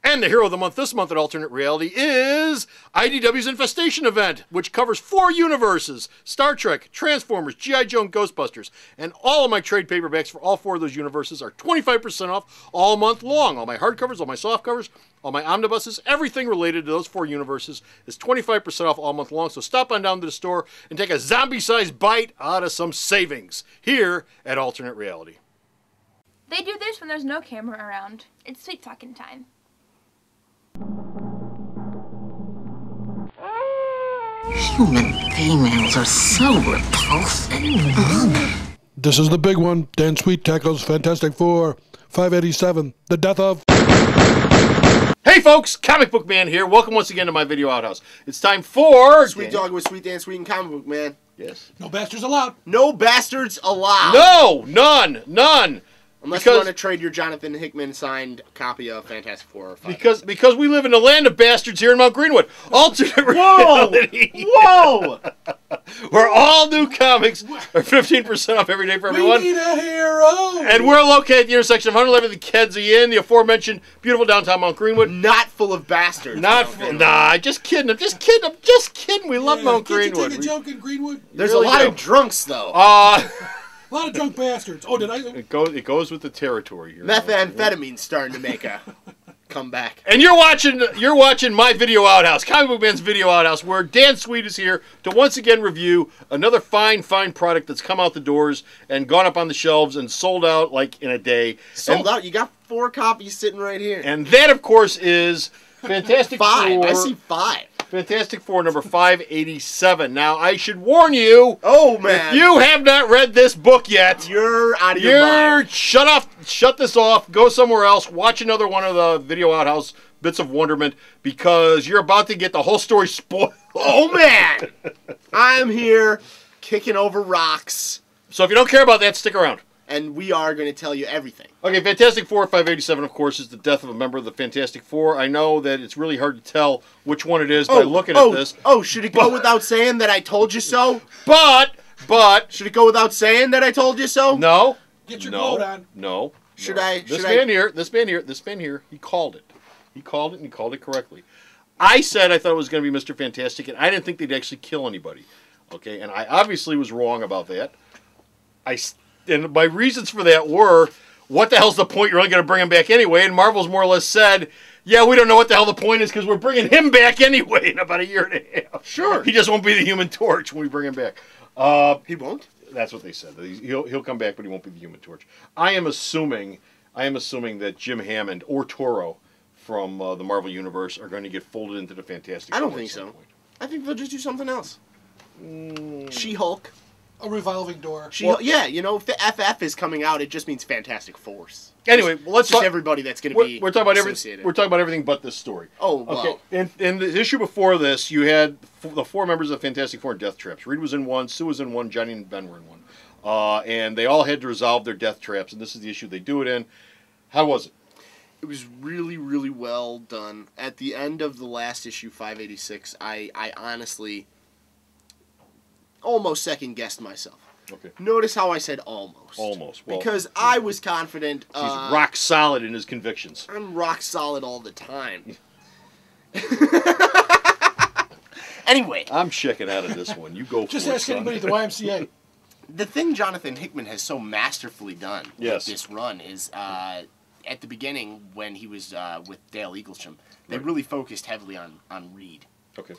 And the hero of the month this month at Alternate Reality is IDW's Infestation event, which covers 4 universes: Star Trek, Transformers, G.I. Joe, and Ghostbusters. And all of my trade paperbacks for all 4 of those universes are 25% off all month long. All my hardcovers, all my softcovers, all my omnibuses, everything related to those 4 universes is 25% off all month long. So stop on down to the store and take a zombie-sized bite out of some savings here at Alternate Reality. They do this when there's no camera around. It's sweet talking time. Human females are so repulsive. This is the big one. Dan Sweet tackles Fantastic Four, 587, The Death of... Hey folks, Comic Book Man here. Welcome once again to my video outhouse. It's time for... Sweet Dog with Sweet Dan Sweet and Comic Book Man. Yes. No bastards allowed. No bastards allowed. No! None! Unless you want to trade your Jonathan Hickman signed copy of Fantastic Four. Because we live in the land of bastards here in Mount Greenwood. Alternate Reality. Whoa! Where all new comics are 15% off every day for everyone. We need a hero. And we're located at the intersection of 111th and Kedzie Inn, the aforementioned beautiful downtown Mount Greenwood. Not full of bastards. Nah, just kidding. I'm just kidding. We love Mount Greenwood. Take a joke in Greenwood. There's really a lot do. of drunks, though. A lot of drunk bastards. Oh, did I? It goes with the territory here. Methamphetamine's starting to make a comeback. And you're watching my video outhouse, Comic Book Man's video outhouse, where Dan Sweet is here to once again review another fine product that's come out the doors and gone up on the shelves and sold out like in a day. Sold out? You got 4 copies sitting right here. And that, of course, is Fantastic 5. Four. I see 5. Fantastic Four number 587. Now, I should warn you. Oh, man. If you have not read this book yet, you're out of your mind. Shut this off. Go somewhere else. Watch another one of the video outhouse bits of wonderment, because you're about to get the whole story spoiled. Oh, man. I'm here kicking over rocks. So if you don't care about that, stick around. And we are going to tell you everything. Okay, Fantastic Four 587, of course, is the death of a member of the Fantastic Four. I know that it's really hard to tell which one it is by looking at this. Oh, should it go without saying that I told you so? But... Should it go without saying that I told you so? No. Get your quote on. No. This man here, he called it. He called it, and he called it correctly. I said I thought it was going to be Mr. Fantastic, and I didn't think they'd actually kill anybody. Okay, and I obviously was wrong about that. And my reasons for that were, what the hell's the point? You're only going to bring him back anyway. And Marvel's more or less said, yeah, we don't know what the hell the point is because we're bringing him back anyway in about a year and a half. Sure. He just won't be the Human Torch when we bring him back. He won't? That's what they said. He'll come back, but he won't be the Human Torch. I am assuming that Jim Hammond or Toro from the Marvel Universe are going to get folded into the Fantastic Four. I don't think so. Point. I think they'll just do something else. She-Hulk. A revolving door. Yeah, you know, if the FF is coming out, it just means Fantastic Force. Anyway, let's talk everybody that's going to be we're talking about associated. We're talking about everything but this story. Oh, wow. Okay. In the issue before this, you had the 4 members of Fantastic Four in death traps. Reed was in one, Sue was in one, Johnny and Ben were in one. And they all had to resolve their death traps, and this is the issue they do it in. How was it? It was really, really well done. At the end of the last issue, 586, I honestly almost second-guessed myself. Okay. Notice how I said almost. Almost. Well, because I was confident. He's rock solid in his convictions. I'm rock solid all the time. Anyway. I'm checking out of this one. You go for it. Just ask anybody at the YMCA. The thing Jonathan Hickman has so masterfully done with this run is at the beginning when he was with Dale Eaglesham, they really focused heavily on Reed. Okay.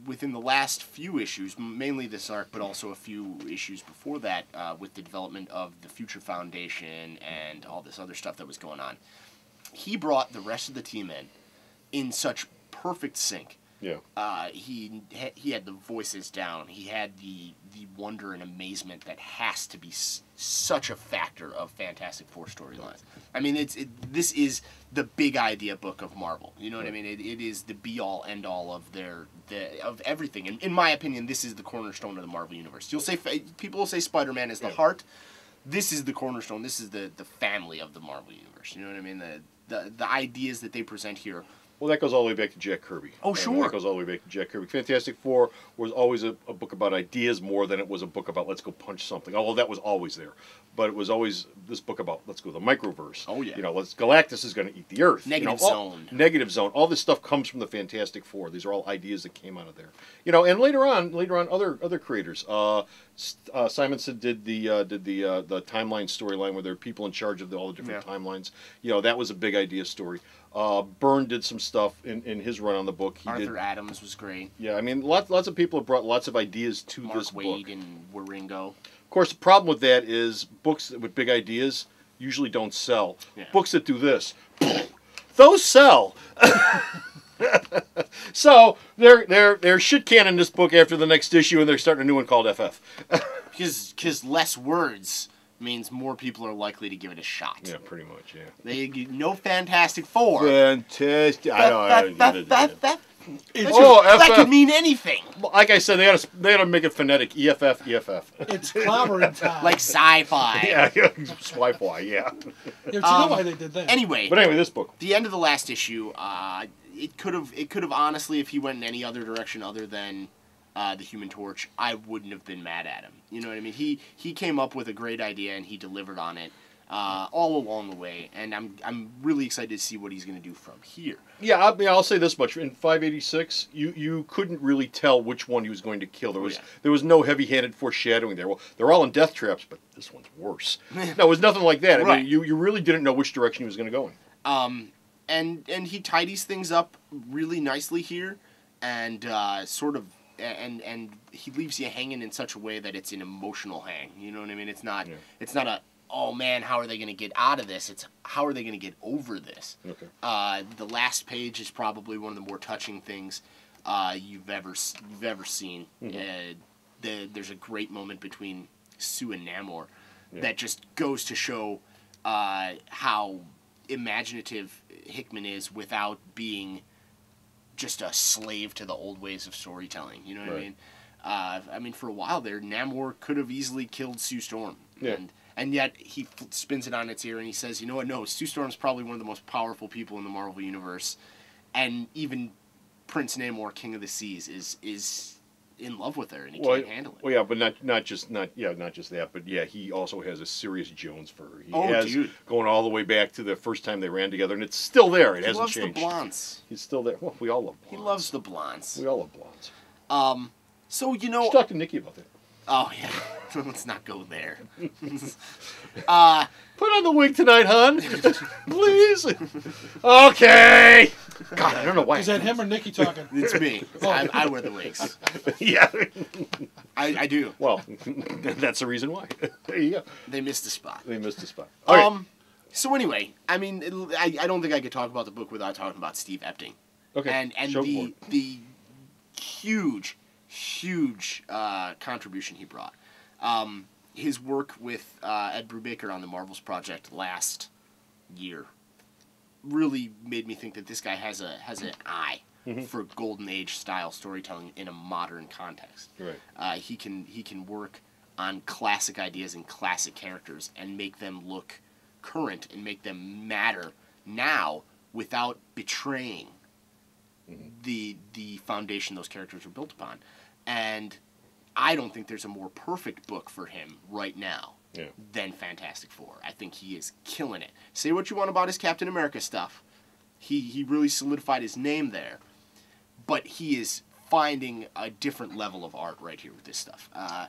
Within the last few issues, mainly this arc, but also a few issues before that, with the development of the Future Foundation and all this other stuff that was going on, he brought the rest of the team in such perfect sync. Yeah. He had the voices down. He had the wonder and amazement that has to be such a factor of Fantastic Four storylines. I mean, this is the big idea book of Marvel. You know what I mean? It is the be all end all of of everything. And in my opinion, this is the cornerstone of the Marvel universe. People will say Spider-Man is the heart. This is the cornerstone. This is the family of the Marvel universe. You know what I mean? The ideas that they present here Well, that goes all the way back to Jack Kirby. Oh, sure. That goes all the way back to Jack Kirby. Fantastic Four was always a book about ideas more than it was a book about let's go punch something. Although that was always there. But it was always this book about let's go the microverse. Oh, yeah. Galactus is going to eat the Earth. Negative Zone. Negative Zone. All this stuff comes from the Fantastic Four. These are all ideas that came out of there. And later on, other creators. Simonson did the timeline storyline where there are people in charge of all the different timelines. That was a big idea story. Byrne did some stuff in his run on the book. Arthur Adams was great. Yeah, I mean, lots of people have brought lots of ideas to this book. Mark Waid and Waringo. Of course, the problem with that is books with big ideas usually don't sell. Yeah. Books that do this, those sell. So they're shit canning this book after the next issue, and they're starting a new one called FF. Because less words means more people are likely to give it a shot. Yeah, pretty much. Yeah. No Fantastic Four. Fantastic. That could mean anything. Like I said, they gotta make it phonetic. EFF, EFF. It's clobbering time. Like sci-fi. Yeah, swipe-y, yeah. Do you know why they did that? Anyway, This book. the end of the last issue, it could have honestly, if he went in any other direction other than the Human Torch, I wouldn't have been mad at him. You know what I mean? He came up with a great idea and he delivered on it all along the way, and I'm really excited to see what he's going to do from here. Yeah, I'll say this much: in 586, you couldn't really tell which one he was going to kill. There was no heavy-handed foreshadowing there. Well, they're all in death traps, but this one's worse. No, it was nothing like that. Right. I mean, you really didn't know which direction he was going to go in. And he tidies things up really nicely here, and and he leaves you hanging in such a way that it's an emotional hang. You know what I mean? It's not a, oh man, how are they going to get out of this? It's how are they going to get over this? Okay. The last page is probably one of the more touching things you've ever seen. Mm-hmm. There's a great moment between Sue and Namor that just goes to show how imaginative Hickman is without being just a slave to the old ways of storytelling. You know what I mean? For a while there, Namor could have easily killed Sue Storm. Yeah. And yet he spins it on its ear and he says, you know what, no, Sue Storm's probably one of the most powerful people in the Marvel Universe. And even Prince Namor, King of the Seas, is in love with her and he can't handle it. Well, yeah, but not just that, but yeah, he also has a serious Jones for her. He has dude. Going all the way back to the first time they ran together, and it's still there. It hasn't loves changed. the blondes. He's still there. Well, we all love blondes. He loves the blondes. We all love blondes. So, you You know... should talk to Nikki about that. Oh, yeah. Let's not go there. Put on the wig tonight, hon. Please. Okay. God, I don't know why. Is that him or Nikki talking? It's me. I wear the wigs. Yeah. I do. Well, that's the reason why. There you go. They missed a spot. They missed a spot. Okay. So anyway, I mean, I don't think I could talk about the book without talking about Steve Epting. Okay. And Show the huge contribution he brought. His work with Ed Brubaker on the Marvels project last year really made me think that this guy has an eye for Golden Age style storytelling in a modern context. Right. He can work on classic ideas and classic characters and make them look current and make them matter now without betraying the foundation those characters are built upon. And I don't think there's a more perfect book for him right now than Fantastic Four. I think he is killing it. Say what you want about his Captain America stuff. He really solidified his name there. But he is finding a different level of art right here with this stuff. I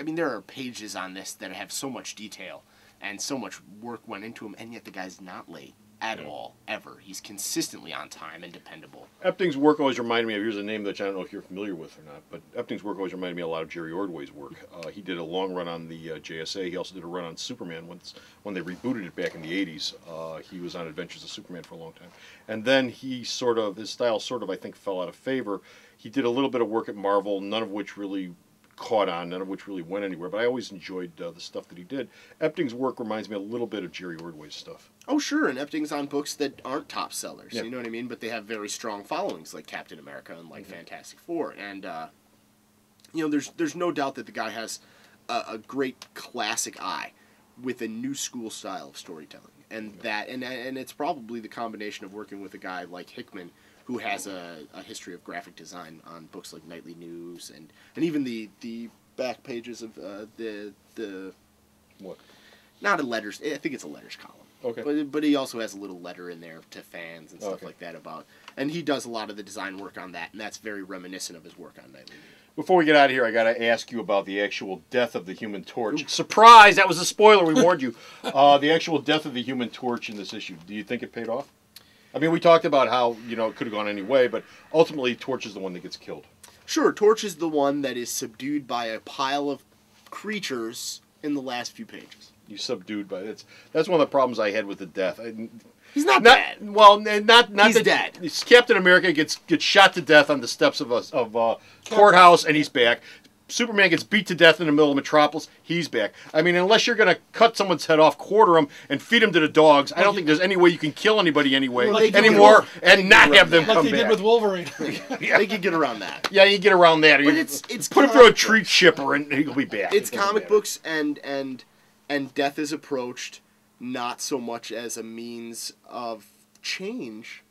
mean, there are pages on this that have so much detail and so much work went into them, and yet the guy's not late at all, ever. He's consistently on time and dependable. Epting's work always reminded me of, here's a name that I don't know if you're familiar with or not, but Epting's work always reminded me a lot of Jerry Ordway's work. He did a long run on the JSA. He also did a run on Superman when they rebooted it back in the 80s. He was on Adventures of Superman for a long time. And then his style I think, fell out of favor. He did a little bit of work at Marvel, none of which really caught on, none of which really went anywhere, but I always enjoyed the stuff that he did. Epting's work reminds me a little bit of Jerry Ordway's stuff. Oh, sure, and Epting's on books that aren't top sellers, you know what I mean? But they have very strong followings, like Captain America and like Fantastic Four. And, there's no doubt that the guy has a great classic eye with a new school style of storytelling. and that and it's probably the combination of working with a guy like Hickman, who has a history of graphic design on books like Nightly News and even the back pages of the What? Not a letters. I think it's a letters column. Okay. But he also has a little letter in there to fans and stuff like that about, and he does a lot of the design work on that, and that's very reminiscent of his work on Nightly News. Before we get out of here, I got to ask you about the actual death of the Human Torch. Ooh. Surprise! That was a spoiler. We warned you. The actual death of the Human Torch in this issue. Do you think it paid off? I mean, we talked about how it could have gone any way, but ultimately, Torch is the one that gets killed. Sure, Torch is the one that is subdued by a pile of creatures in the last few pages. You subdued by it. That's one of the problems I had with the death. He's not dead. Well, not he's that, dead. Captain America gets shot to death on the steps of a courthouse, and he's back. Superman gets beat to death in the middle of Metropolis. He's back. I mean, unless you're going to cut someone's head off, quarter him, and feed him to the dogs, I don't think there's any way you can kill anybody anymore and not have them come back. Like they did with Wolverine. They could get around that. Yeah, you get around that. But it's put him through a treat shipper and he'll be back. It's comic books, and death is approached not so much as a means of change,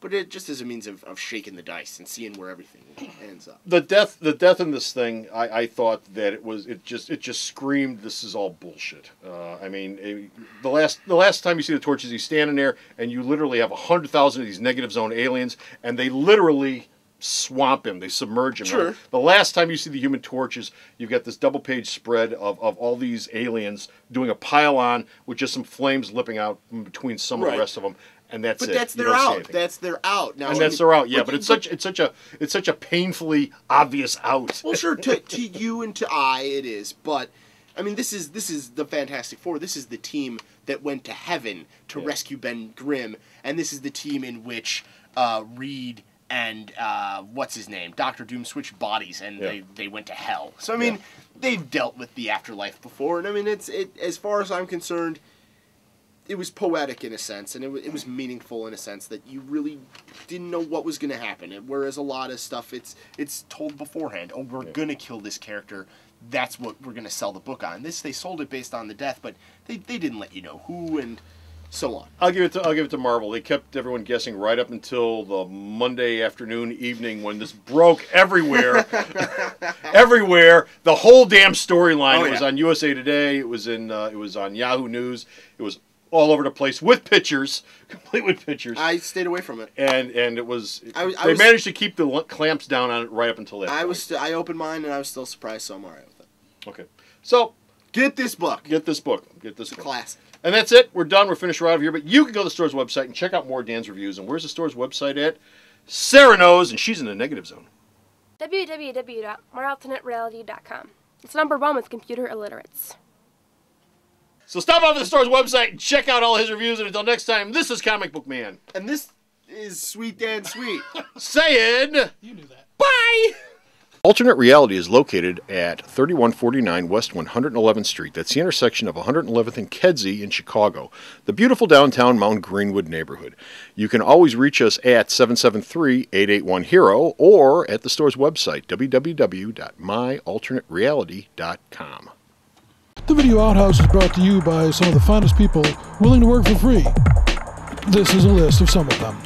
but it just as a means of shaking the dice and seeing where everything ends up. The death in this thing, I thought that it just screamed, this is all bullshit. I mean, the last time you see the Torches, he's standing there, and you literally have 100,000 of these negative zone aliens, and they literally swamp him. They submerge him. Sure. Right? The last time you see the Human Torches, you've got this double-page spread of all these aliens doing a pile-on with just some flames lipping out in between some of the rest of them, and that's it. But that's their out. That's their out. Now, and that's their out. Yeah, but it's such a painfully obvious out. Well, sure, to you and to I, it is. But I mean, this is the Fantastic Four. This is the team that went to heaven to rescue Ben Grimm, and this is the team in which Reed and what's his name, Dr. Doom switched bodies, and they went to hell. So I mean, they've dealt with the afterlife before, and I mean, it as far as I'm concerned, it was poetic in a sense, and it was meaningful in a sense that you really didn't know what was going to happen. Whereas a lot of stuff, it's told beforehand. Oh, we're going to kill this character. That's what we're going to sell the book on. This, they sold it based on the death, but they didn't let you know who and so on. I'll give it to Marvel. They kept everyone guessing right up until the Monday afternoon, evening when this broke everywhere. Everywhere, the whole damn storyline. It was on USA Today. It was on Yahoo News. It was all over the place with pictures, complete with pictures. I stayed away from it, and it was. They managed to keep the clamps down on it right up until that. I opened mine, and I was still surprised, so I'm alright with it. Okay, so get this book. Get this book. It's a classic. And that's it. We're done. We're finished. We're out of here. But you can go to the store's website and check out more Dan's reviews. And where's the store's website at? Sarah knows, and she's in the negative zone. www.morealternatereality.com. It's #1 with computer illiterates. So stop off at the store's website and check out all his reviews. And until next time, this is Comic Book Man. And this is Sweet Dan Sweet. Saying, You knew that. bye! Alternate Reality is located at 3149 West 111th Street. That's the intersection of 111th and Kedzie in Chicago, the beautiful downtown Mount Greenwood neighborhood. You can always reach us at 773-881-HERO or at the store's website, www.myalternatereality.com. The Video Outhouse is brought to you by some of the finest people willing to work for free. This is a list of some of them.